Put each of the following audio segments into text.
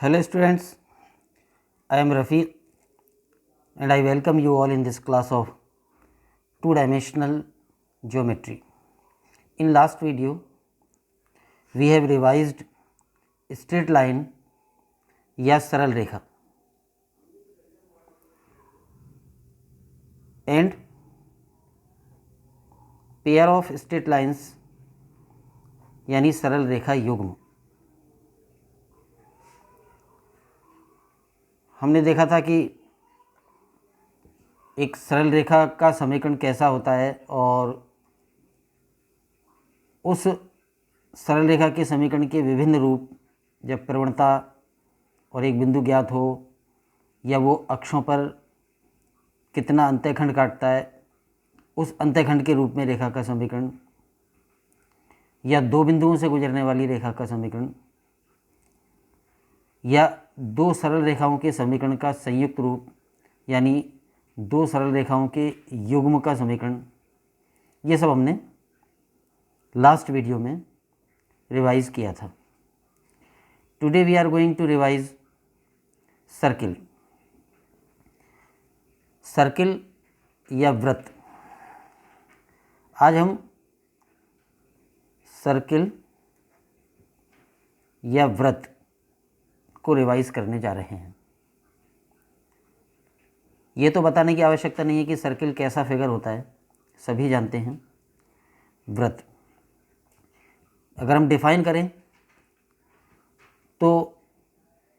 Hello students, I am Rafiq and I welcome you all in this class of two-dimensional geometry. In last video, we have revised straight line या सरल रेखा and pair of straight lines यानी सरल रेखा युग्म। हमने देखा था कि एक सरल रेखा का समीकरण कैसा होता है और उस सरल रेखा के समीकरण के विभिन्न रूप, जब प्रवणता और एक बिंदु ज्ञात हो या वो अक्षों पर कितना अंतःखंड काटता है, उस अंतःखंड के रूप में रेखा का समीकरण, या दो बिंदुओं से गुजरने वाली रेखा का समीकरण, या दो सरल रेखाओं के समीकरण का संयुक्त रूप यानी दो सरल रेखाओं के युग्म का समीकरण, ये सब हमने लास्ट वीडियो में रिवाइज किया था। Today we are going to revise circle. Circle या वृत्त। आज हम सर्किल या वृत्त को रिवाइज करने जा रहे हैं। ये तो बताने की आवश्यकता नहीं है कि सर्किल कैसा फिगर होता है, सभी जानते हैं। वृत्त अगर हम डिफाइन करें तो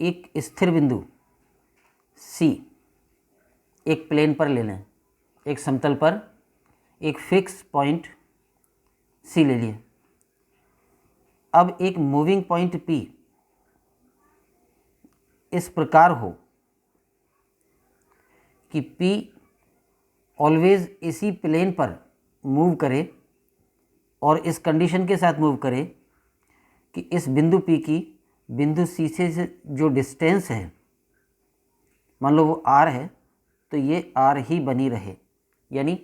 एक स्थिर बिंदु C एक प्लेन पर ले लें, एक समतल पर एक फिक्स पॉइंट C ले लिए। अब एक मूविंग पॉइंट P इस प्रकार हो कि P ऑलवेज इसी प्लेन पर मूव करे और इस कंडीशन के साथ मूव करे कि इस बिंदु P की बिंदु C से जो डिस्टेंस है, मान लो वो R है, तो ये R ही बनी रहे, यानी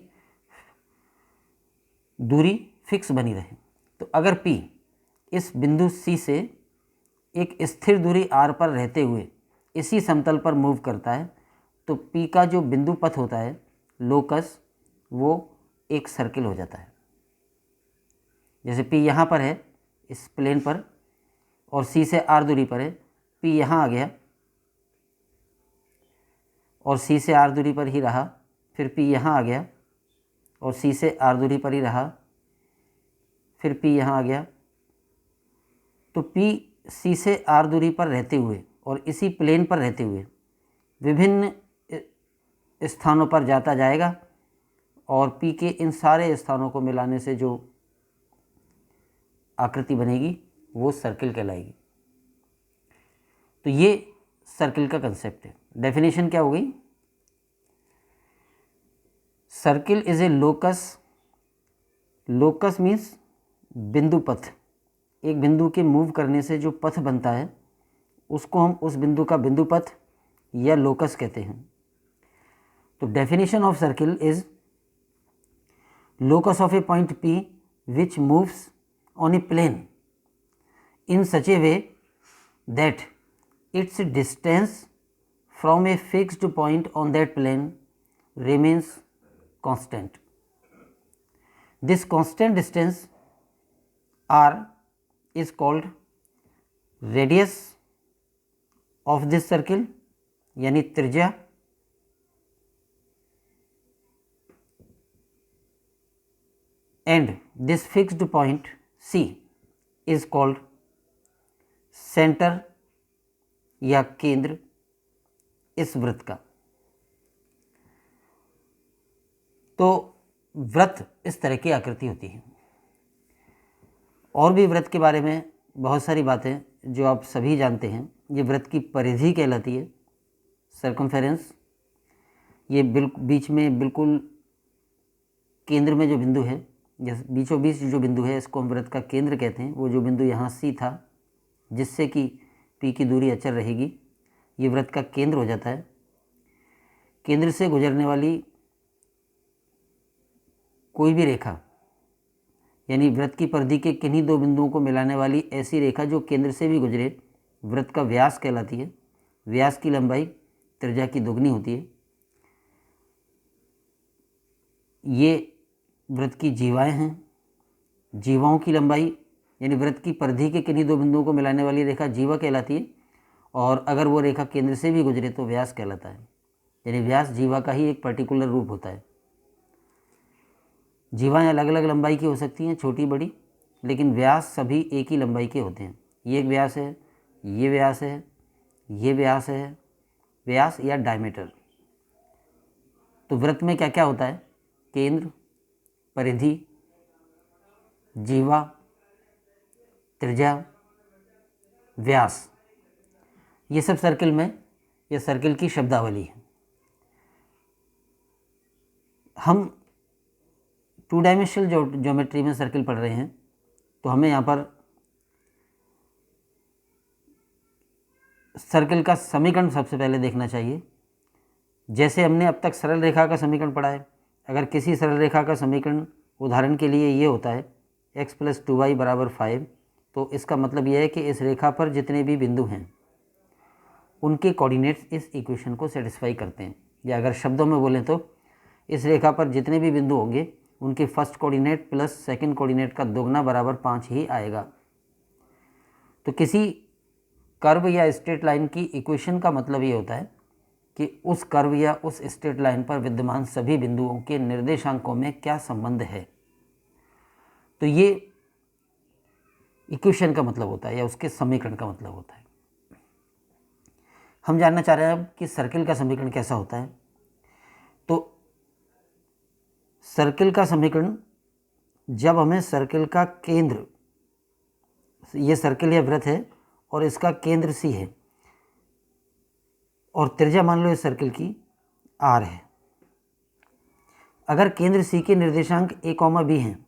दूरी फिक्स बनी रहे। तो अगर P इस बिंदु C से एक स्थिर दूरी R पर रहते हुए इसी समतल पर मूव करता है, तो P का जो बिंदु पथ होता है, लोकस, वो एक सर्किल हो जाता है। जैसे P यहाँ पर है इस प्लेन पर और C से R दूरी पर है, P यहाँ आ गया और C से R दूरी पर ही रहा, फिर P यहाँ आ गया और C से R दूरी पर ही रहा, फिर P यहाँ आ गया। तो P C से R दूरी पर रहते हुए और इसी प्लेन पर रहते हुए विभिन्न स्थानों पर जाता जाएगा और P के इन सारे स्थानों को मिलाने से जो आकृति बनेगी वो सर्किल कहलाएगी। तो ये सर्किल का कंसेप्ट है। डेफिनेशन क्या हो गई? Circle is a locus. Locus means बिंदु पथ। एक बिंदु के मूव करने से जो पथ बनता है उसको हम उस बिंदु का बिंदु पथ या लोकस कहते हैं। तो definition of circle is locus of a point P which moves on a plane in such a way that its distance from a fixed point on that plane remains constant. This constant distance R is called radius of this circle यानी त्रिज्या, and this fixed point C is called center या केंद्र इस वृत्त का। तो वृत्त इस तरह की आकृति होती है। और भी वृत्त के बारे में बहुत सारी बातें जो आप सभी जानते हैं। ये वृत्त की परिधि कहलाती है, सर्कमफेरेंस। ये बीच में बिल्कुल केंद्र में जो बिंदु है, जैसे बीचों बीच जो बिंदु है, इसको हम वृत्त का केंद्र कहते हैं। वो जो बिंदु यहाँ C था जिससे कि P की दूरी अचर रहेगी, ये वृत्त का केंद्र हो जाता है। केंद्र से गुजरने वाली कोई भी रेखा यानी वृत्त की परिधि के किन्हीं दो बिंदुओं को मिलाने वाली ऐसी रेखा जो केंद्र से भी गुजरे, वृत्त का व्यास कहलाती है। व्यास की लंबाई त्रिज्या की दोगुनी होती है। ये वृत्त की जीवाएं हैं। जीवाओं की लंबाई यानी वृत्त की परिधि के किन्हीं दो बिंदुओं को मिलाने वाली रेखा जीवा कहलाती है, और अगर वो रेखा केंद्र से भी गुजरे तो व्यास कहलाता है। यानी व्यास जीवा का ही एक पर्टिकुलर रूप होता है। जीवाएं अलग अलग लंबाई की हो सकती हैं, छोटी बड़ी, लेकिन व्यास सभी एक ही लंबाई के होते हैं। ये एक व्यास है, ये व्यास है, ये व्यास है, व्यास या डायमीटर। तो वृत्त में क्या क्या होता है? केंद्र, परिधि, जीवा, त्रिज्या, व्यास, ये सब सर्किल में, ये सर्किल की शब्दावली है। हम 2 डायमेंशनल ज्योमेट्री में सर्किल पढ़ रहे हैं, तो हमें यहाँ पर सर्किल का समीकरण सबसे पहले देखना चाहिए। जैसे हमने अब तक सरल रेखा का समीकरण पढ़ा है, अगर किसी सरल रेखा का समीकरण उदाहरण के लिए ये होता है x + 2y = 5, तो इसका मतलब यह है कि इस रेखा पर जितने भी बिंदु हैं उनके कोऑर्डिनेट्स इस इक्वेशन को सेटिस्फाई करते हैं। या अगर शब्दों में बोलें तो इस रेखा पर जितने भी बिंदु होंगे उनके first coordinate plus second coordinate का दोगुना बराबर 5 ही आएगा। तो किसी कर्व या स्ट्रेट लाइन की इक्वेशन का मतलब ये होता है कि उस कर्व या उस स्ट्रेट लाइन पर विद्यमान सभी बिंदुओं के निर्देशांकों में क्या संबंध है। तो ये इक्वेशन का मतलब होता है या उसके समीकरण का मतलब होता है। हम जानना चाह रहे हैं अब कि सर्किल का समीकरण कैसा होता है। तो सर्किल का समीकरण, जब हमें सर्किल का केंद्र, ये सर्किल या वृत्त है और इसका केंद्र सी है और त्रिज्या मान लो इस सर्किल की r है। अगर केंद्र सी के निर्देशांक a, b हैं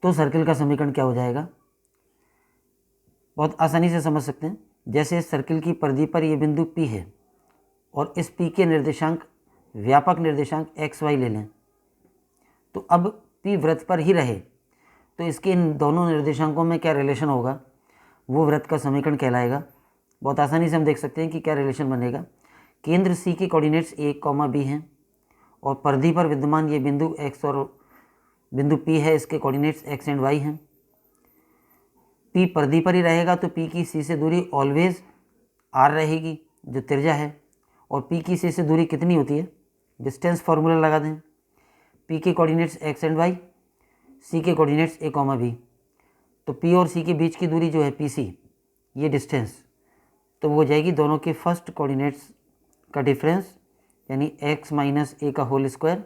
तो सर्किल का समीकरण क्या हो जाएगा? बहुत आसानी से समझ सकते हैं। जैसे इस सर्किल की परिधि पर यह बिंदु P है और इस P के निर्देशांक, व्यापक निर्देशांक x, y ले लें, तो अब P वृत्त पर ही रहे तो इसके इन दोनों निर्देशांकों में क्या रिलेशन होगा, वो वृत्त का समीकरण कहलाएगा। बहुत आसानी से हम देख सकते हैं कि क्या रिलेशन बनेगा। केंद्र सी के कोऑर्डिनेट्स a, b हैं और परिधि पर विद्यमान ये बिंदु x और बिंदु P है, इसके कोऑर्डिनेट्स x एंड y हैं। P परिधि पर ही रहेगा तो P की C से दूरी ऑलवेज r रहेगी जो त्रिज्या है, और P की C से दूरी कितनी होती है? डिस्टेंस फार्मूला लगा दें। P के coordinates x and y, C के कोऑर्डिनेट्स a, b, तो P और C के बीच की दूरी जो है PC, ये डिस्टेंस, तो वो हो जाएगी दोनों के फर्स्ट कोऑर्डिनेट्स का डिफरेंस यानी x - a का होल स्क्वायर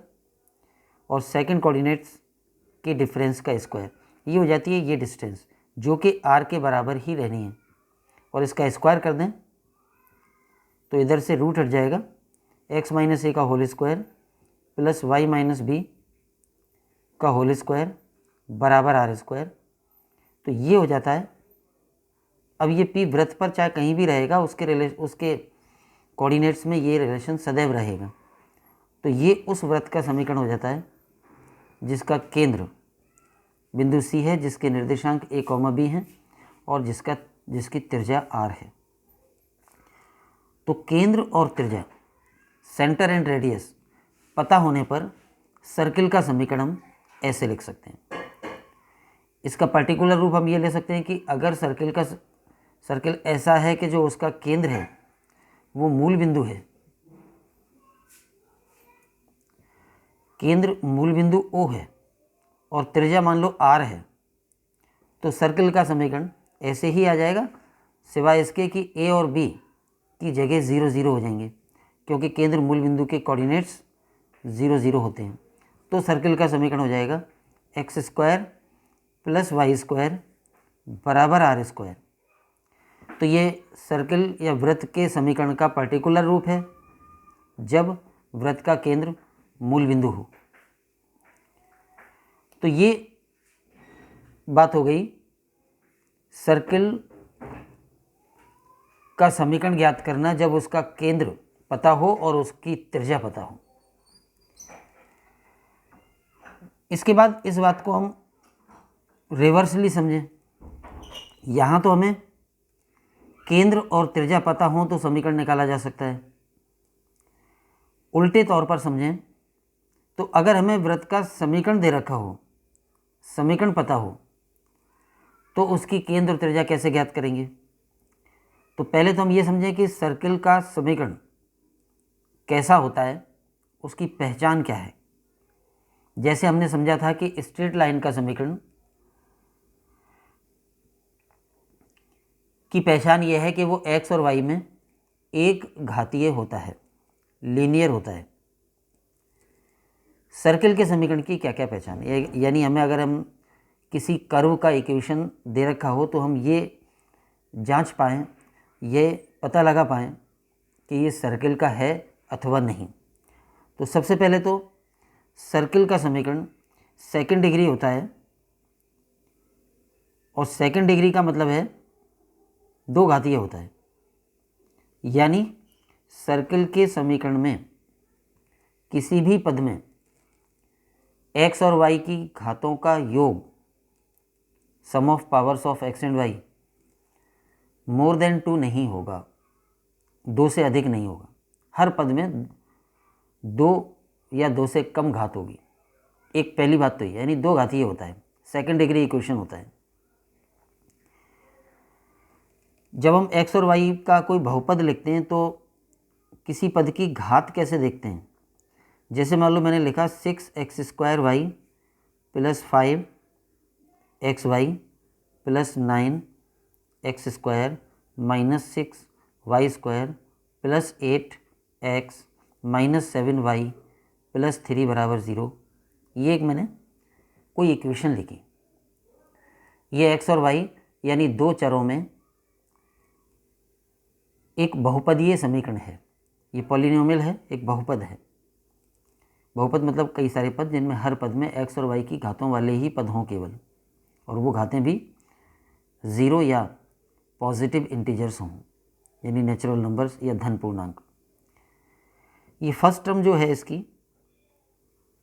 और सेकंड कोऑर्डिनेट्स के डिफरेंस का स्क्वायर, ये हो जाती है ये डिस्टेंस जो कि r के बराबर ही रहनी है। और इसका स्क्वायर कर दें तो इधर से रूट हट जाएगा, x - a का whole square plus y - b का होल स्क्वायर बराबर r स्क्वायर। तो ये हो जाता है। अब ये P वृत्त पर चाहे कहीं भी रहेगा, उसके कोऑर्डिनेट्स में ये रिलेशन सदैव रहेगा। तो ये उस वृत्त का समीकरण हो जाता है जिसका केंद्र बिंदु C है, जिसके निर्देशांक a, b हैं और जिसकी त्रिज्या r है। तो केंद्र और त्रिज्या, सेंटर एंड रेडियस पता होने पर सर्किल का समीकरण हम ऐसे लिख सकते हैं। इसका पर्टिकुलर रूप हम ये ले सकते हैं कि अगर सर्किल ऐसा है कि जो उसका केंद्र है वो मूल बिंदु है, केंद्र मूल बिंदु O है और त्रिज्या मान लो r है, तो सर्किल का समीकरण ऐसे ही आ जाएगा, सिवाय इसके कि a और b की जगह 0, 0 हो जाएंगे क्योंकि केंद्र मूल बिंदु के कोऑर्डिनेट्स 0, 0 होते हैं। तो सर्किल का समीकरण हो जाएगा x² + y² बराबर r स्क्वायर। तो ये सर्किल या वृत्त के समीकरण का पर्टिकुलर रूप है जब वृत्त का केंद्र मूल बिंदु हो। तो ये बात हो गई सर्किल का समीकरण ज्ञात करना जब उसका केंद्र पता हो और उसकी त्रिज्या पता हो। इसके बाद इस बात को हम रिवर्सली समझें। यहाँ तो हमें केंद्र और त्रिज्या पता हो तो समीकरण निकाला जा सकता है। उल्टे तौर पर समझें तो अगर हमें वृत्त का समीकरण दे रखा हो, समीकरण पता हो, तो उसकी केंद्र और त्रिज्या कैसे ज्ञात करेंगे? तो पहले तो हम ये समझें कि सर्किल का समीकरण कैसा होता है, उसकी पहचान क्या है। जैसे हमने समझा था कि स्ट्रेट लाइन का समीकरण की पहचान ये है कि वो x और y में एक घातीय होता है, लीनियर होता है। सर्किल के समीकरण की क्या क्या पहचान, यानी हमें अगर हम किसी कर्व का इक्वेशन दे रखा हो तो हम ये जांच पाएँ, ये पता लगा पाएँ कि ये सर्किल का है अथवा नहीं। तो सबसे पहले तो सर्किल का समीकरण सेकंड डिग्री होता है, और सेकंड डिग्री का मतलब है दो घातीय होता है। यानी सर्किल के समीकरण में किसी भी पद में x और y की घातों का योग, sum of powers of x and y, more than 2 नहीं होगा, 2 से अधिक नहीं होगा। हर पद में 2 या 2 से कम घात होगी। एक पहली बात तो ये, यानी दो घातीय होता है, सेकंड डिग्री इक्वेशन होता है। जब हम x और y का कोई बहुपद लिखते हैं तो किसी पद की घात कैसे देखते हैं? जैसे मान लो मैंने लिखा 6x² plus 5xy plus 9x² minus 6y² plus 8x minus 7y plus 3 बराबर 0। ये एक मैंने कोई इक्वेशन लिखी। ये x और y यानी दो चरों में एक बहुपदीय समीकरण है। ये पॉलिनोमियल है, एक बहुपद है। बहुपद मतलब कई सारे पद जिनमें हर पद में x और y की घातों वाले ही पद हों केवल, और वो घातें भी 0 या पॉजिटिव इंटीजर्स हों, यानी नेचुरल नंबर्स या धन पूर्णांक। ये फर्स्ट टर्म जो है इसकी,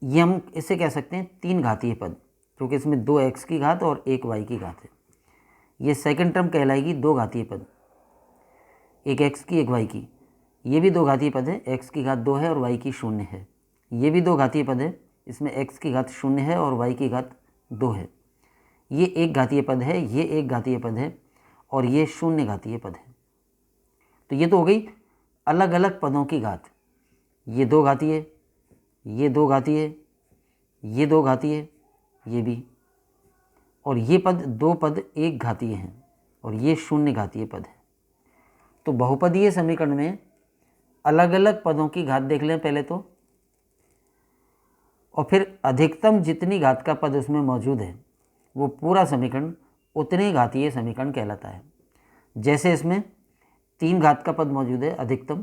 ये हम इसे कह सकते हैं तीन घातीय पद, क्योंकि इसमें 2x की घात और 1y की घात है। ये सेकंड टर्म कहलाएगी दो घातीय पद, एक x की एक y की। ये भी दो घातीय पद है, x की घात 2 है और y की 0 है। ये भी दो घातीय पद है, इसमें x की घात 0 है और y की घात 2 है। ये एक घातीय पद है, ये एक घातीय पद है, और ये 0 घातीय पद है। तो ये तो हो गई अलग अलग पदों की घात। ये दो घातीय, ये दो घातीय, ये दो घातीय, ये भी, और ये पद दो पद एक घातीय हैं, और ये 0 घातीय पद है। तो बहुपदीय समीकरण में अलग अलग पदों की घात देख लें पहले तो, और फिर अधिकतम जितनी घात का पद उसमें मौजूद है वो पूरा समीकरण उतने घातीय समीकरण कहलाता है। जैसे इसमें 3 घात का पद मौजूद है अधिकतम,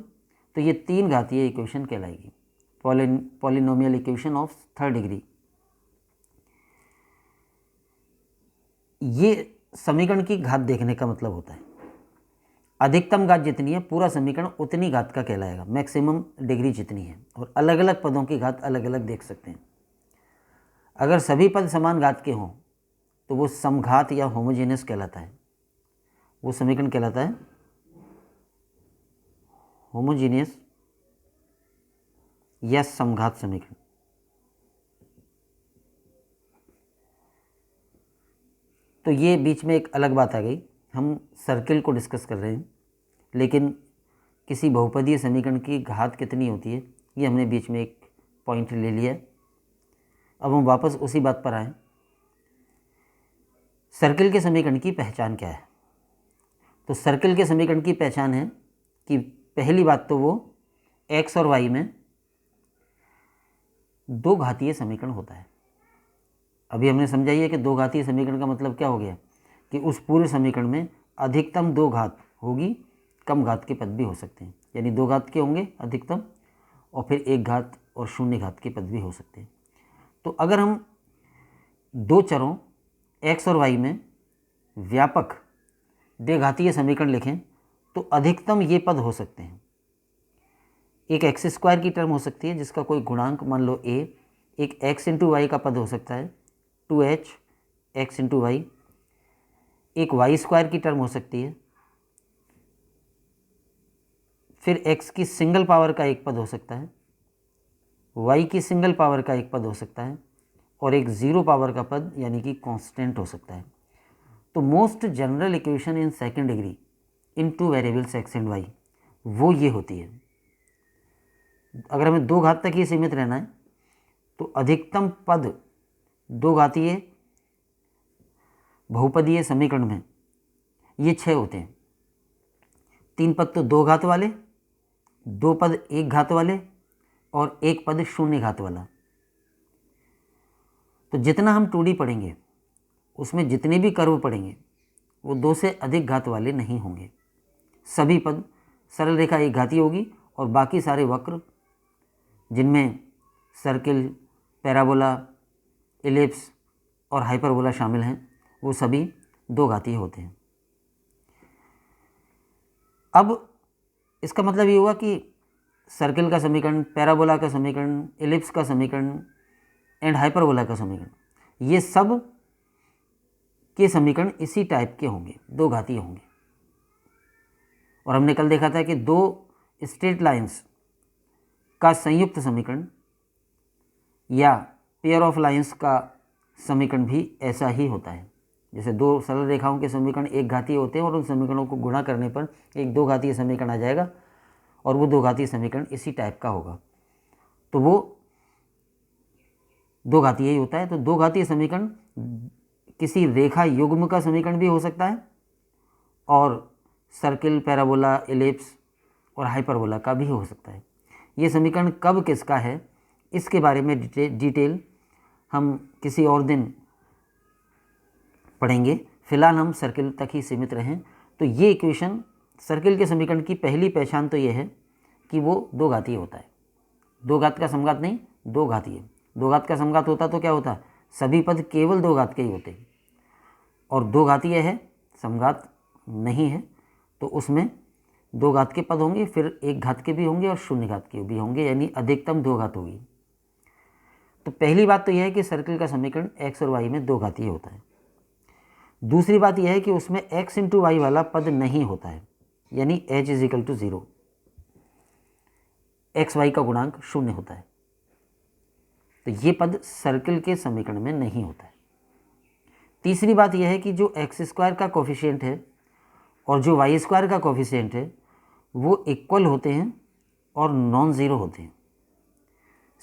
तो ये 3 घातीय इक्वेशन कहलाएगी, polynomial equation of third degree. ये समीकरण की घात देखने का मतलब होता है। अधिकतम घात जितनी है पूरा समीकरण उतनी घात का कहलाएगा, मैक्सिमम डिग्री जितनी है, और अलग अलग पदों की घात अलग अलग देख सकते हैं। अगर सभी पद समान घात के हों तो वो समघात या होमोजेनियस कहलाता है। वो समीकरण कहलाता है होमोजेनियस या समघात समीकरण। तो ये बीच में एक अलग बात आ गई, हम सर्किल को डिस्कस कर रहे हैं, लेकिन किसी बहुपदीय समीकरण की घात कितनी होती है ये हमने बीच में एक पॉइंट ले लिया। अब हम वापस उसी बात पर आएँ, सर्किल के समीकरण की पहचान क्या है? तो सर्किल के समीकरण की पहचान है कि पहली बात तो वो x और y में दो घातीय समीकरण होता है। अभी हमने समझा ही है कि दो घातीय समीकरण का मतलब क्या हो गया कि उस पूरे समीकरण में अधिकतम दो घात होगी, कम घात के पद भी हो सकते हैं, यानी दो घात के होंगे अधिकतम, और फिर एक घात और 0 घात के पद भी हो सकते हैं। तो अगर हम दो चरों x और y में व्यापक द्विघातीय समीकरण लिखें तो अधिकतम ये पद हो सकते हैं। एक x² की टर्म हो सकती है जिसका कोई गुणांक मान लो a, एक x इंटू वाई का पद हो सकता है 2h x इंटू वाई, एक वाई स्क्वायर की टर्म हो सकती है, फिर एक्स की सिंगल पावर का एक पद हो सकता है, वाई की सिंगल पावर का एक पद हो सकता है, और एक ज़ीरो पावर का पद यानी कि कांस्टेंट हो सकता है। तो most general equation in second degree in two variables x and y वो ये होती है। अगर हमें दो घात तक ही सीमित रहना है तो अधिकतम पद दो घातीय बहुपदीय समीकरण में ये 6 होते हैं। 3 पद तो दो घात वाले, 2 पद एक घात वाले और एक पद शून्य घात वाला। तो जितना हम 2D पढ़ेंगे उसमें जितने भी कर्व पढ़ेंगे वो 2 से अधिक घात वाले नहीं होंगे। सभी पद सरल रेखा एक घातीय होगी और बाकी सारे वक्र जिनमें सर्किल, पैराबोला, एलिप्स और हाइपरबोला शामिल हैं वो सभी दो घातीय होते हैं। अब इसका मतलब ये हुआ कि सर्किल का समीकरण, पैराबोला का समीकरण, एलिप्स का समीकरण एंड हाइपरबोला का समीकरण ये सब के समीकरण इसी टाइप के होंगे, दो घातीय होंगे। और हमने कल देखा था कि दो स्ट्रेट लाइंस का संयुक्त समीकरण या पेयर ऑफ लाइंस का समीकरण भी ऐसा ही होता है। जैसे दो सरल रेखाओं के समीकरण एक घातीय होते हैं और उन समीकरणों को गुणा करने पर एक दो घातीय समीकरण आ जाएगा और वो दो घातीय समीकरण इसी टाइप का होगा। तो वो दो घातीय ही होता है। तो दो घातीय समीकरण किसी रेखा युग्म का समीकरण भी हो सकता है और सर्किल, पैराबोला, एलिप्स और हाइपरबोला का भी हो सकता है। ये समीकरण कब किसका है इसके बारे में डिटेल हम किसी और दिन पढ़ेंगे। फिलहाल हम सर्किल तक ही सीमित रहें। तो ये इक्वेशन सर्किल के समीकरण की पहली पहचान तो ये है कि वो दो घातीय होता है। दो घात का समघात नहीं, दो घातीय। दो घात का समघात होता तो क्या होता, सभी पद केवल दो घात के ही होते, और दो घातीय है, समघात नहीं है, तो उसमें दो घात के पद होंगे, फिर एक घात के भी होंगे और शून्य घात के भी होंगे, यानी अधिकतम दो घात होगी। तो पहली बात तो यह है कि सर्किल का समीकरण एक्स और वाई में दो घातीय होता है। दूसरी बात यह है कि उसमें x इंटू वाई वाला पद नहीं होता है, यानी h is equal to 0, x y का गुणांक शून्य होता है। तो ये पद सर्किल के समीकरण में नहीं होता है। तीसरी बात यह है कि जो एक्स स्क्वायर का कोफिशिएंट है और जो वाई स्क्वायर का कोफिशिएंट है वो इक्वल होते हैं और नॉन ज़ीरो होते हैं।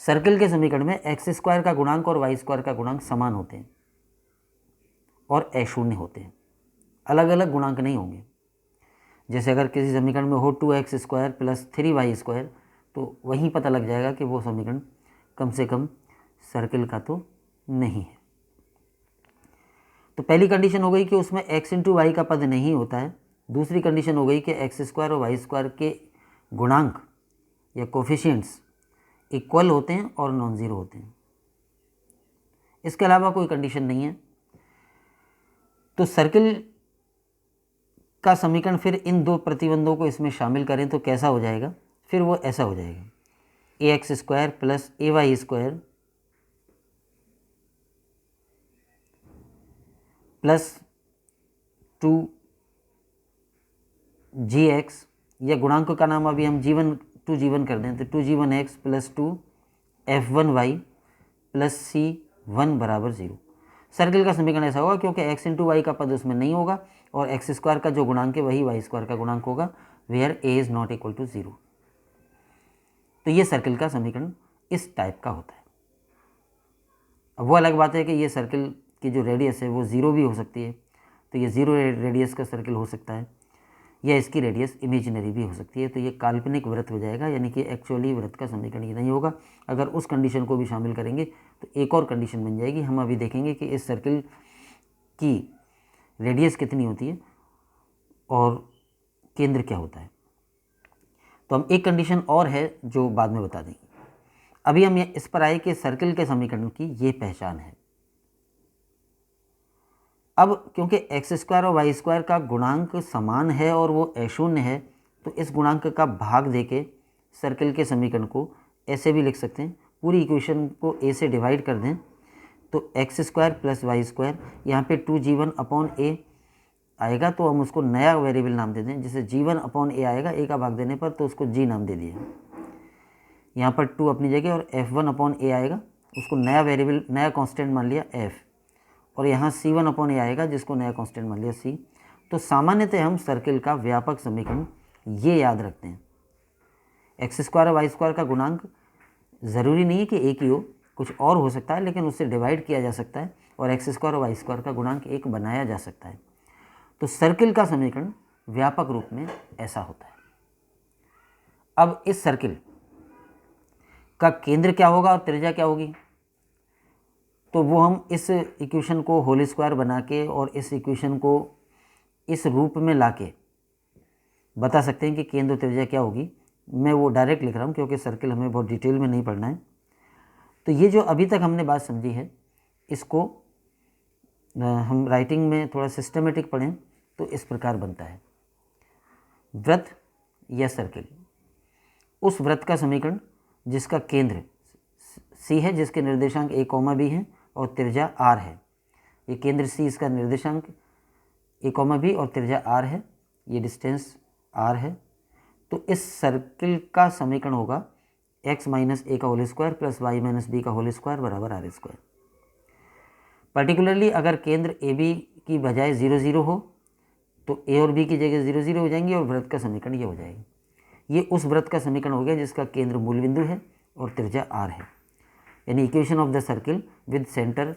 सर्किल के समीकरण में एक्स स्क्वायर का गुणांक और वाई स्क्वायर का गुणांक समान होते हैं और अशून्य होते हैं, अलग अलग गुणांक नहीं होंगे। जैसे अगर किसी समीकरण में हो 2x square plus 3y square तो वहीं पता लग जाएगा कि वो समीकरण कम से कम सर्किल का तो नहीं है। तो पहली कंडीशन हो गई कि उसमें x इंटू वाई का पद नहीं होता है। दूसरी कंडीशन हो गई कि एक्स स्क्वायर और वाई स्क्वायर के गुणांक या कोफिशिएंट्स इक्वल होते हैं और नॉन ज़ीरो होते हैं। इसके अलावा कोई कंडीशन नहीं है। तो सर्किल का समीकरण फिर इन दो प्रतिबंधों को इसमें शामिल करें तो कैसा हो जाएगा, फिर वो ऐसा हो जाएगा ax square plus ay square plus 2gx, या गुणांक का नाम अभी हम g1 2g1 कर दें तो 2g1x plus 2f1y plus c1 बराबर 0। सर्किल का समीकरण ऐसा होगा क्योंकि x इंटू वाई का पद उसमें नहीं होगा और एक्स स्क्वायर का जो गुणांक है वही वाई स्क्वायर का गुणांक होगा, where a is not equal to 0। तो ये सर्किल का समीकरण इस टाइप का होता है। अब वो अलग बात है कि ये सर्किल की जो रेडियस है वो ज़ीरो भी हो सकती है, तो ये ज़ीरो रेडियस का सर्किल हो सकता है, या इसकी रेडियस इमेजिनरी भी हो सकती है। तो ये काल्पनिक वृत्त हो जाएगा, यानी कि एक्चुअली वृत्त का समीकरण ये नहीं होगा। अगर उस कंडीशन को भी शामिल करेंगे तो एक और कंडीशन बन जाएगी। हम अभी देखेंगे कि इस सर्किल की रेडियस कितनी होती है और केंद्र क्या होता है। तो हम एक कंडीशन और है जो बाद में बता देंगे। अभी हम इस पर आए कि सर्किल के समीकरण की ये पहचान है। अब क्योंकि एक्स स्क्वायर और वाई स्क्वायर का गुणांक समान है और वो अशून्य है, तो इस गुणांक का भाग देके सर्किल के समीकरण को ऐसे भी लिख सकते हैं। पूरी इक्वेशन को a से डिवाइड कर दें तो x square plus y square, यहाँ पे 2g1 अपॉन a आएगा तो हम उसको नया वेरिएबल नाम दे दें। जैसे g1/a आएगा a का भाग देने पर, तो उसको g नाम दे दिए। यहाँ पर 2 अपनी जगह, और f1/a आएगा, उसको नया वेरिएबल, नया कांस्टेंट मान लिया f, और यहाँ c1/a आएगा जिसको नया कांस्टेंट मान लिया c। तो सामान्यतः हम सर्किल का व्यापक समीकरण ये याद रखते हैं। x स्क्वायर और वाई स्क्वायर का गुणांक ज़रूरी नहीं है कि एक ही हो, कुछ और हो सकता है, लेकिन उससे डिवाइड किया जा सकता है और x स्क्वायर और वाई स्क्वायर का गुणांक एक बनाया जा सकता है। तो सर्किल का समीकरण व्यापक रूप में ऐसा होता है। अब इस सर्किल का केंद्र क्या होगा और त्रिज्या क्या होगी, तो वो हम इस इक्वेशन को होल स्क्वायर बना के और इस इक्वेशन को इस रूप में लाके बता सकते हैं कि केंद्र त्रिज्या क्या होगी। मैं वो डायरेक्ट लिख रहा हूँ क्योंकि सर्किल हमें बहुत डिटेल में नहीं पढ़ना है। तो ये जो अभी तक हमने बात समझी है, इसको हम राइटिंग में थोड़ा सिस्टमेटिक पढ़ें तो इस प्रकार बनता है। वृत्त या सर्किल, उस वृत्त का समीकरण जिसका केंद्र C है, जिसके निर्देशांक a, b हैं और त्रिज्या r है। ये केंद्र C, इसका निर्देशांक a, b और त्रिज्या r है, ये डिस्टेंस r है। तो इस सर्किल का समीकरण होगा x माइनस a का whole square plus y minus b का होल स्क्वायर बराबर r स्क्वायर। पर्टिकुलरली अगर केंद्र ए बी की बजाय 0 0 हो तो a और b की जगह 0 0 हो जाएंगी और वृत्त का समीकरण ये हो जाएगा। ये उस वृत्त का समीकरण हो गया जिसका केंद्र मूल बिंदु है और त्रिज्या r है, यानी equation of the circle with centre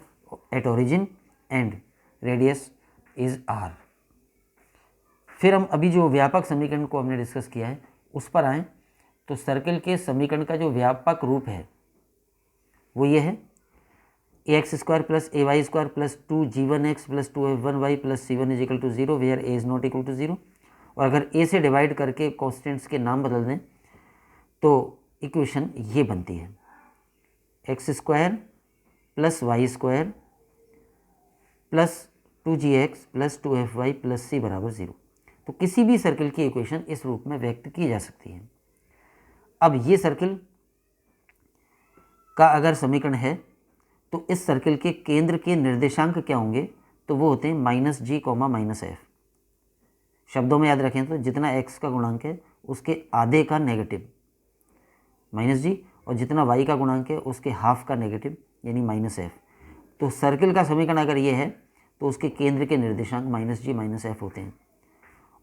at origin and radius is r। फिर हम अभी जो व्यापक समीकरण को हमने डिस्कस किया है उस पर आएँ। तो सर्किल के समीकरण का जो व्यापक रूप है वो ये है, ax square plus a y square plus 2g1x plus 2f1y plus c1 is equal to 0 where a is not equal to 0। और अगर a से डिवाइड करके कॉन्स्टेंट्स के नाम बदल दें तो इक्वेशन ये बनती है, x square plus y square plus 2gx plus 2fy plus c बराबर 0। तो किसी भी सर्किल की इक्वेशन इस रूप में व्यक्त की जा सकती है। अब ये सर्किल का अगर समीकरण है तो इस सर्किल के केंद्र के निर्देशांक क्या होंगे, तो वो होते हैं माइनस जी कॉमा माइनस एफ। शब्दों में याद रखें तो जितना x का गुणांक है उसके आधे का नेगेटिव माइनस जी, और जितना y का गुणांक है उसके हाफ का नेगेटिव यानी माइनस एफ। तो सर्किल का समीकरण अगर ये है तो उसके केंद्र के निर्देशांक माइनस जी माइनस एफ होते हैं,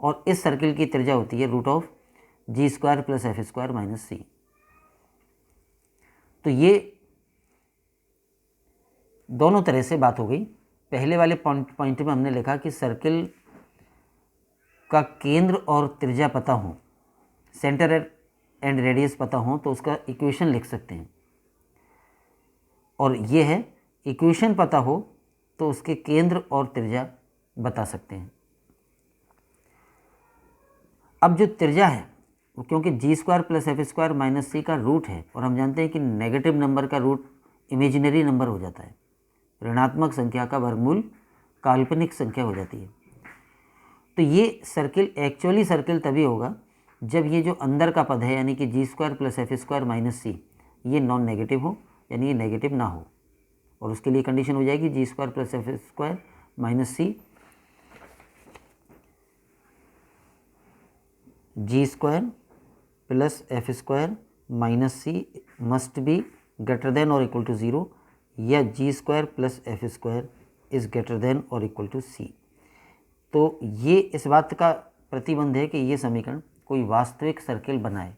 और इस सर्किल की त्रिज्या होती है root of g square plus f square minus c. तो ये दोनों तरह से बात हो गई। पहले वाले पॉइंट में हमने लिखा कि सर्किल का केंद्र और त्रिज्या पता हो, सेंटर एंड रेडियस पता हो तो उसका इक्वेशन लिख सकते हैं, और ये है इक्वेशन पता हो तो उसके केंद्र और त्रिज्या बता सकते हैं। अब जो त्रिज्या है वो क्योंकि g square plus f square minus c का रूट है, और हम जानते हैं कि नेगेटिव नंबर का रूट इमेजिनरी नंबर हो जाता है, ऋणात्मक संख्या का वर्गमूल काल्पनिक संख्या हो जाती है। तो ये सर्किल एक्चुअली सर्किल तभी होगा जब ये जो अंदर का पद है यानी कि g square plus f square minus c ये नॉन नेगेटिव हो, यानी ये नेगेटिव ना हो, और उसके लिए कंडीशन हो जाएगी g square plus f square minus c, g square plus f square minus c must be greater than और इक्वल टू 0, या g square plus f square is greater than और इक्वल टू सी। तो ये इस बात का प्रतिबंध है कि ये समीकरण कोई वास्तविक सर्किल बनाए।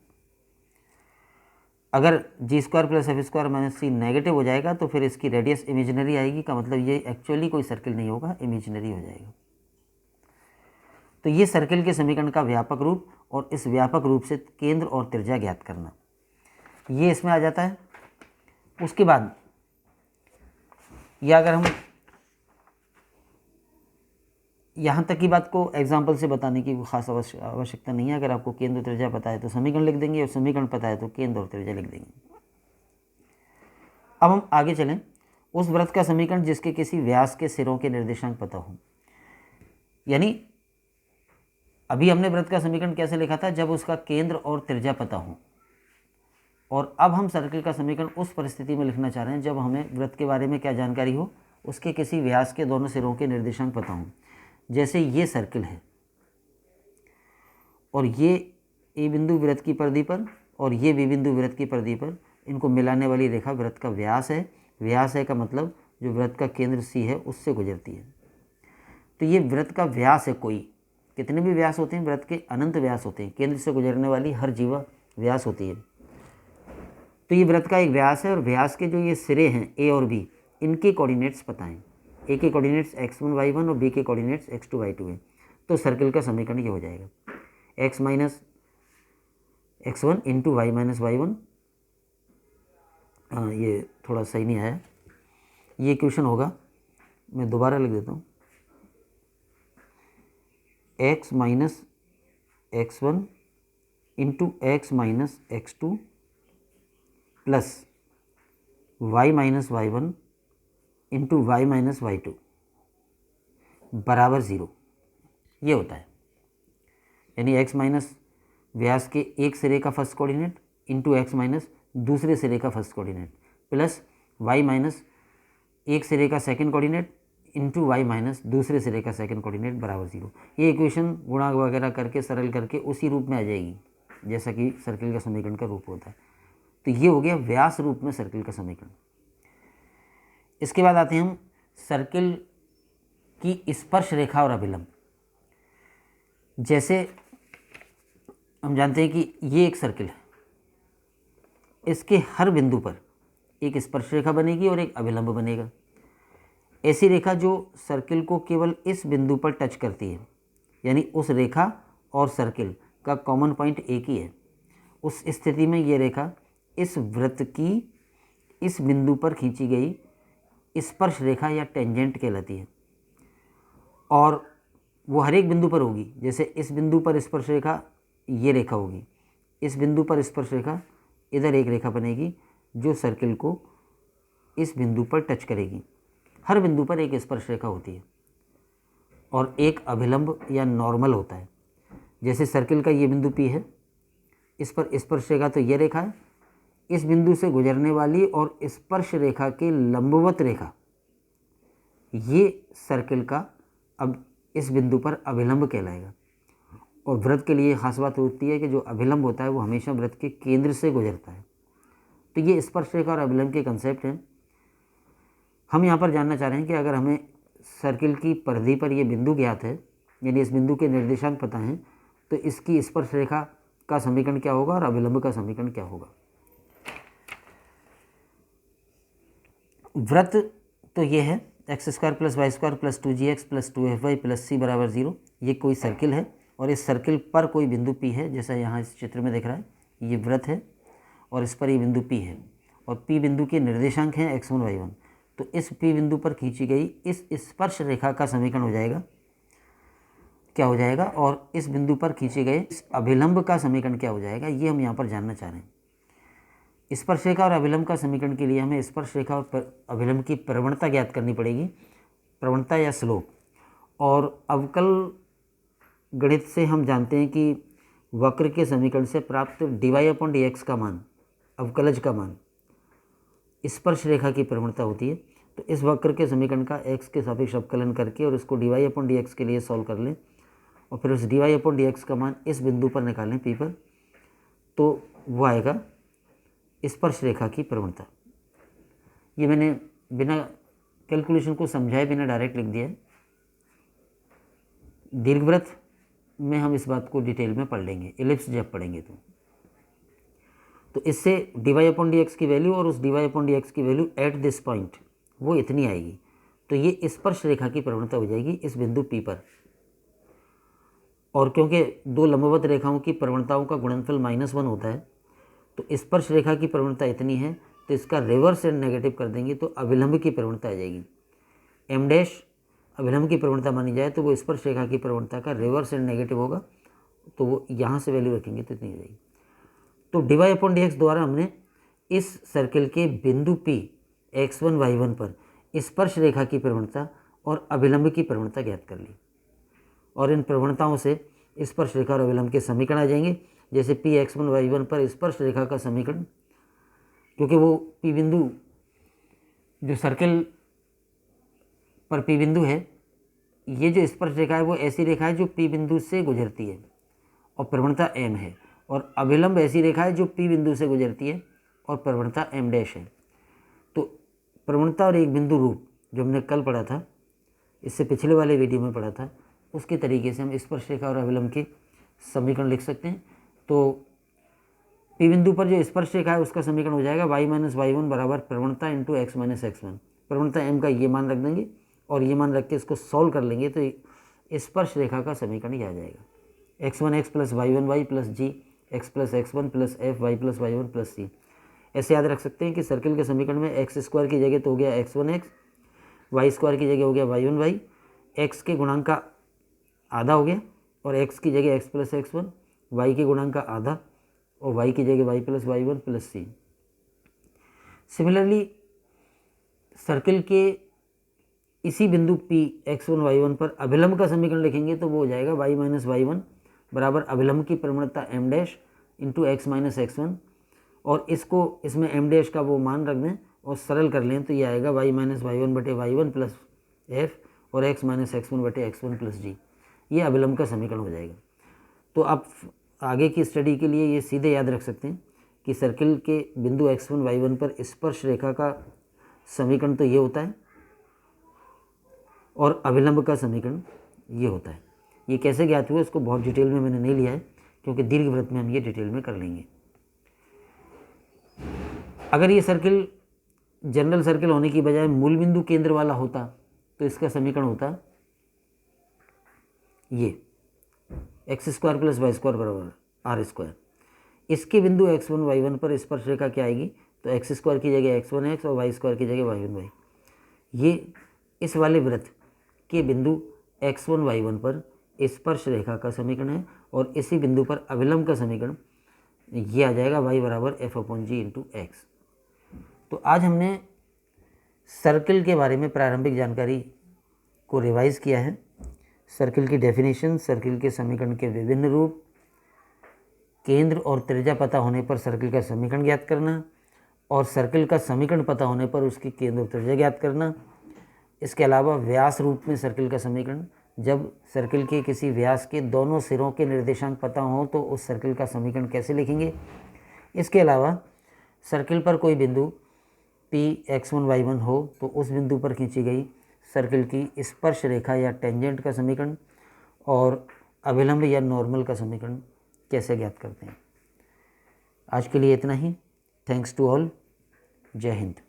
अगर g square plus f square minus c negative हो जाएगा तो फिर इसकी रेडियस इमेजिनरी आएगी, का मतलब ये एक्चुअली कोई सर्किल नहीं होगा, इमेजिनरी हो जाएगा। तो ये सर्किल के समीकरण का व्यापक रूप, और इस व्यापक रूप से केंद्र और त्रिज्या ज्ञात करना, ये इसमें आ जाता है। उसके बाद या अगर हम यहाँ तक की बात को एग्जाम्पल से बताने की खास आवश्यकता नहीं है। अगर आपको केंद्र और त्रिज्या पता है तो समीकरण लिख देंगे, और समीकरण पता है तो केंद्र और त्रिज्या लिख देंगे। अब हम आगे चलें। उस वृत्त का समीकरण जिसके किसी व्यास के सिरों के निर्देशांक पता हो, यानी अभी हमने वृत्त का समीकरण कैसे लिखा था, जब उसका केंद्र और त्रिज्या पता हो, और अब हम सर्किल का समीकरण उस परिस्थिति में लिखना चाह रहे हैं जब हमें वृत्त के बारे में क्या जानकारी हो, उसके किसी व्यास के दोनों सिरों के निर्देशांक पता हों। जैसे ये सर्किल है और ये ए बिंदु वृत्त की परिधि पर और ये बी बिंदु वृत्त की परिधि पर, इनको मिलाने वाली रेखा वृत्त का व्यास है। व्यास है का मतलब जो वृत्त का केंद्र सी है उससे गुजरती है। तो ये वृत्त का व्यास है। कोई कितने भी व्यास होते हैं, वृत्त के अनंत व्यास होते हैं, केंद्र से गुजरने वाली हर जीवा व्यास होती है। तो ये वृत्त का एक व्यास है और व्यास के जो ये सिरे हैं ए और बी, इनके कोऑर्डिनेट्स पता हैं। ए के कोऑर्डिनेट्स x1 y1 और बी के कोऑर्डिनेट्स x2 y2 है। तो सर्किल का समीकरण ये हो जाएगा x minus x1 into y minus y1। ये थोड़ा सही नहीं आया, ये इक्वेशन होगा, मैं दोबारा लिख देता हूँ, x minus x1 into x minus x2 plus y minus y1 into y minus y2 बराबर 0। ये होता है, यानी x माइनस व्यास के एक सिरे का first coordinate into x minus दूसरे सिरे का first coordinate plus y minus एक सिरे का second coordinate into y minus दूसरे सिरे का सेकंड कोऑर्डिनेट बराबर 0। ये इक्वेशन गुणा वगैरह करके सरल करके उसी रूप में आ जाएगी जैसा कि सर्किल का समीकरण का रूप होता है। तो ये हो गया व्यास रूप में सर्किल का समीकरण। इसके बाद आते हैं हम सर्किल की स्पर्श रेखा और अभिलंब। जैसे हम जानते हैं कि ये एक सर्किल है, इसके हर बिंदु पर एक स्पर्श रेखा बनेगी और एक अभिलंब बनेगा। ऐसी रेखा जो सर्किल को केवल इस बिंदु पर टच करती है, यानी उस रेखा और सर्किल का कॉमन पॉइंट एक ही है, उस स्थिति में ये रेखा इस वृत्त की इस बिंदु पर खींची गई स्पर्श रेखा या टेंजेंट कहलाती है। और वो हर एक बिंदु पर होगी। जैसे इस बिंदु पर स्पर्श रेखा ये रेखा होगी, इस बिंदु पर स्पर्श रेखा इधर एक रेखा बनेगी जो सर्किल को इस बिंदु पर टच करेगी। हर बिंदु पर एक स्पर्श रेखा होती है और एक अभिलंब या नॉर्मल होता है। जैसे सर्किल का ये बिंदु P है, इस पर स्पर्श रेखा तो ये रेखा है, इस बिंदु से गुजरने वाली और स्पर्श रेखा के लंबवत रेखा ये सर्किल का अब इस बिंदु पर अभिलंब कहलाएगा। और वृत्त के लिए खास बात होती है कि जो अभिलंब होता है वो हमेशा वृत्त के केंद्र से गुजरता है। तो ये स्पर्श रेखा और अभिलंब के कंसेप्ट हैं। हम यहाँ पर जानना चाह रहे हैं कि अगर हमें सर्किल की परिधि पर ये बिंदु ज्ञात है, यानी इस बिंदु के निर्देशांक पता हैं, तो इसकी स्पर्श रेखा का समीकरण क्या होगा और अभिलंब का समीकरण क्या होगा। वृत्त तो ये है x square plus y square plus 2gx plus 2fy plus c बराबर 0। ये कोई सर्किल है और इस सर्किल पर कोई बिंदु P है, जैसा यहाँ इस चित्र में दिख रहा है। ये वृत्त है और इस पर ये बिंदु P है और P बिंदु के निर्देशांक हैं x1 y1। तो इस P बिंदु पर खींची गई इस स्पर्श रेखा का समीकरण हो जाएगा, क्या हो जाएगा, और इस बिंदु पर खींचे गए इस अभिलंब का समीकरण क्या हो जाएगा, ये हम यहाँ पर जानना चाह रहे हैं। स्पर्श रेखा और अभिलंब का समीकरण के लिए हमें स्पर्श रेखा और अभिलंब की प्रवणता ज्ञात करनी पड़ेगी, प्रवणता या स्लोप। और अवकल गणित से हम जानते हैं कि वक्र के समीकरण से प्राप्त dy/dx का मान, अवकलज का मान स्पर्श रेखा की प्रवणता होती है। तो इस वक्र के समीकरण का x के सापेक्ष अवकलन करके और इसको dy/dx के लिए सॉल्व कर लें और फिर उस dy/dx का मान इस बिंदु पर निकालें P पर, तो वो आएगा स्पर्श रेखा की प्रवणता। ये मैंने बिना कैलकुलेशन को समझाए बिना डायरेक्ट लिख दिया है। दीर्घवृत्त में हम इस बात को डिटेल में पढ़ लेंगे, एलिप्स जब पढ़ेंगे तो इससे dy/dx की वैल्यू और उस dy/dx की वैल्यू एट दिस पॉइंट वो इतनी आएगी। तो ये स्पर्श रेखा की प्रवणता हो जाएगी इस बिंदु P पर। और क्योंकि दो लंबवत रेखाओं की प्रवणताओं का गुणनफल -1 होता है, तो स्पर्श रेखा की प्रवणता इतनी है, तो इसका रिवर्स एंड नेगेटिव कर देंगे तो अभिलंब की प्रवणता आ जाएगी। m डैश अभिलंब की प्रवणता मानी जाए तो वो स्पर्श रेखा की प्रवणता का रिवर्स एंड नेगेटिव होगा, तो वो यहाँ से वैल्यू रखेंगे तो इतनी हो जाएगी। तो dy/dx द्वारा हमने इस सर्किल के बिंदु P x1 y1 पर स्पर्श रेखा की प्रवणता और अभिलंब की प्रवणता ज्ञात कर ली। और इन प्रवणताओं से स्पर्श रेखा और अभिलंब के समीकरण आ जाएंगे। जैसे P x1 y1 पर स्पर्श रेखा का समीकरण, क्योंकि वो P बिंदु जो सर्किल पर P बिंदु है ये जो स्पर्श रेखा है वो ऐसी रेखा है जो P बिंदु से गुजरती है और प्रवणता m है, और अभिलंब ऐसी रेखा है जो P बिंदु से गुजरती है और प्रवणता m डैश है। तो प्रवणता और एक बिंदु रूप जो हमने कल पढ़ा था, इससे पिछले वाले वीडियो में पढ़ा था, उसके तरीके से हम स्पर्श रेखा और अभिलंब के समीकरण लिख सकते हैं। तो P बिंदु पर जो स्पर्श रेखा है उसका समीकरण हो जाएगा y माइनस वाई वन बराबर प्रवणता into x minus x one. प्रवणता m का ये मान रख देंगे और ये मान रख के इसको सॉल्व कर लेंगे तो स्पर्श रेखा का समीकरण ये आ जाएगा x1 x plus y1 y plus g x plus x1 plus f y plus y1 plus c. ऐसे याद रख सकते हैं कि सर्किल के समीकरण में एक्स स्क्वायर की जगह तो हो गया x1 x, वाई स्क्वायर की जगह हो गया y1 y, x के गुणांक का आधा हो गया और x की जगह x प्लस x1, y के गुणांक का आधा और y की जगह y प्लस y1 प्लस सी। सिमिलरली सर्किल के इसी बिंदु P x1 y1 पर अभिलंब का समीकरण लिखेंगे तो वो हो जाएगा y माइनस वाई वन बराबर अभिलंब की प्रवणता m dash into x minus x one, और इसको इसमें m डैश का वो मान रख दें और सरल कर लें तो ये आएगा y माइनस वाई वन बटे वाई वन प्लस एफ और x माइनस एक्स वन बटे एक्स वन प्लस जी। ये अभिलंब का समीकरण हो जाएगा। तो आप आगे की स्टडी के लिए ये सीधे याद रख सकते हैं कि सर्किल के बिंदु x1 y1 पर स्पर्श रेखा का समीकरण तो ये होता है और अभिलंब का समीकरण ये होता है। ये कैसे ज्ञात हुआ इसको बहुत डिटेल में मैंने नहीं लिया है क्योंकि दीर्घवृत्त में हम ये डिटेल में कर लेंगे। अगर ये सर्किल जनरल सर्किल होने की बजाय मूल बिंदु केंद्र वाला होता तो इसका समीकरण होता ये x square plus y square बराबर आर स्क्वायर। इसके बिंदु x1 y1 पर स्पर्श रेखा क्या आएगी तो एक्स स्क्वायर की जगह x1 x और वाई स्क्वायर की जगह y1 y। ये इस वाले वृत्त के बिंदु x1 y1 पर स्पर्श रेखा का समीकरण है और इसी बिंदु पर अभिलंब का समीकरण ये आ जाएगा y बराबर एफ अपॉन जी इंटू एक्स। तो आज हमने सर्किल के बारे में प्रारंभिक जानकारी को रिवाइज किया है। सर्किल की डेफिनेशन, सर्किल के समीकरण के विभिन्न रूप, केंद्र और त्रिज्या पता होने पर सर्किल का समीकरण ज्ञात करना और सर्किल का समीकरण पता होने पर उसकी केंद्र और त्रिज्या ज्ञात करना। इसके अलावा व्यास रूप में सर्किल का समीकरण, जब सर्किल के किसी व्यास के दोनों सिरों के निर्देशांक पता हों तो उस सर्किल का समीकरण कैसे लिखेंगे। इसके अलावा सर्किल पर कोई बिंदु P x1 y1 हो तो उस बिंदु पर खींची गई सर्किल की स्पर्श रेखा या टेंजेंट का समीकरण और अभिलंब या नॉर्मल का समीकरण कैसे ज्ञात करते हैं। आज के लिए इतना ही। Thanks to all. जय हिंद।